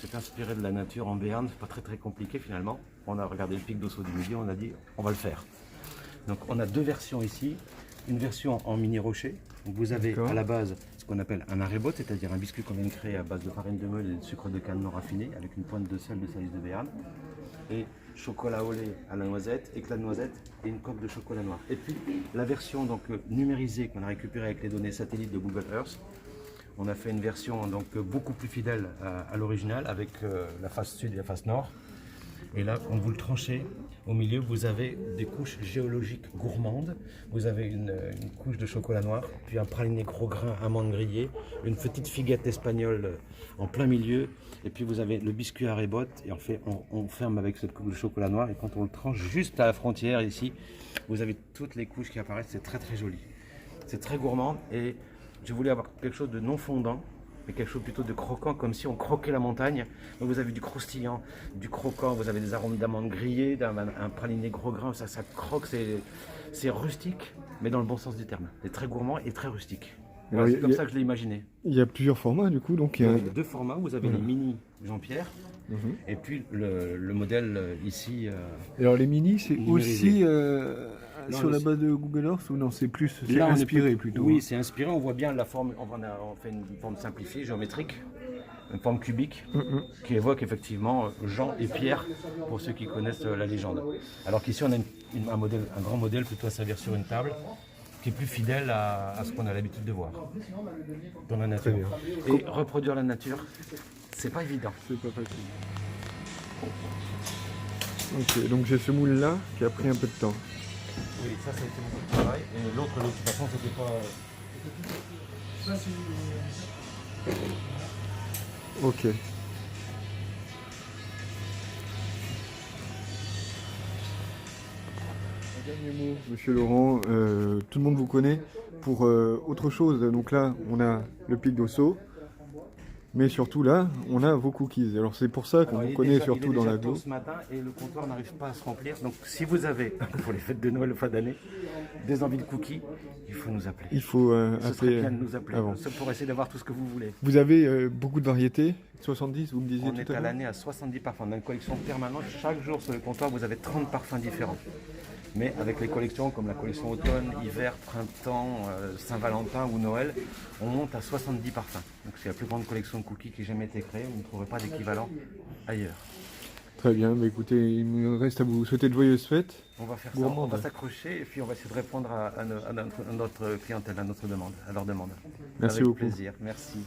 s'est inspiré de la nature en Béarn, c'est pas très compliqué finalement. On a regardé le pic d'Ossau du Midi, on a dit on va le faire. Donc on a deux versions ici, une version en mini rocher. Donc vous avez à la base ce qu'on appelle un arrêt-botte, c'est-à-dire un biscuit qu'on vient de créer à base de farine de meule et de sucre de canne non raffiné avec une pointe de sel de Salis de Béarn. Et chocolat au lait à la noisette, éclat de noisette et une coque de chocolat noir. Et puis la version donc numérisée qu'on a récupérée avec les données satellites de Google Earth. On a fait une version donc beaucoup plus fidèle à l'original avec la face sud et la face nord. Et là, quand vous le tranchez, au milieu, vous avez des couches géologiques gourmandes. Vous avez une couche de chocolat noir, puis un praliné gros grain amande grillée, une petite figuette espagnole en plein milieu, et puis vous avez le biscuit à rébotte. Et on ferme avec cette couche de chocolat noir. Et quand on le tranche juste à la frontière ici, vous avez toutes les couches qui apparaissent. C'est très joli. C'est très gourmand et je voulais avoir quelque chose de non fondant, mais quelque chose plutôt de croquant, comme si on croquait la montagne. Donc vous avez du croustillant, du croquant, vous avez des arômes d'amandes grillées, un praliné gros grain, ça croque, c'est rustique, mais dans le bon sens du terme. C'est très gourmand et très rustique. Voilà, c'est comme ça que je l'ai imaginé. Il y a plusieurs formats du coup. Donc il y a deux formats, vous avez les mini Jean-Pierre, et puis le modèle ici. Alors les mini, c'est aussi non, sur la base de Google Earth ou non, c'est plus inspiré plutôt. Oui, c'est inspiré, on voit bien la forme, on fait une forme simplifiée, géométrique, une forme cubique, qui évoque effectivement Jean et Pierre, pour ceux qui connaissent la légende. Alors qu'ici on a un grand modèle plutôt à servir sur une table, qui est plus fidèle à ce qu'on a l'habitude de voir dans la nature. Et reproduire la nature, c'est pas évident. C'est pas facile. Ok, donc j'ai ce moule là qui a pris un peu de temps. Oui, ça a été beaucoup de travail. Et l'autre, de toute façon, c'était pas. Ok. Un dernier mot, monsieur Laurent. Tout le monde vous connaît pour autre chose. Donc là, on a le pic d'Ossau. Mais surtout là, on a vos cookies. Alors c'est pour ça qu'on vous connaît surtout dans l'agglo. Ce matin et le comptoir n'arrive pas à se remplir. Donc si vous avez, pour les fêtes de Noël ou fin d'année, des envies de cookies, il faut nous appeler. Il faut Ce serait bien de nous appeler avant. Pour essayer d'avoir tout ce que vous voulez. Vous avez beaucoup de variétés, 70 vous me disiez tout à l'heure. On est à l'année à 70 parfums. On a une collection permanente. Chaque jour sur le comptoir, vous avez 30 parfums différents. Mais avec les collections comme la collection automne, hiver, printemps, Saint-Valentin ou Noël, on monte à 70 parfums. Donc c'est la plus grande collection de cookies qui ait jamais été créée. Vous ne trouverez pas d'équivalent ailleurs. Très bien, mais écoutez, il me reste à vous souhaiter de joyeuses fêtes. On va faire ça, on va s'accrocher et puis on va essayer de répondre à notre clientèle, à notre demande, à leur demande. Merci avec beaucoup. Plaisir, merci.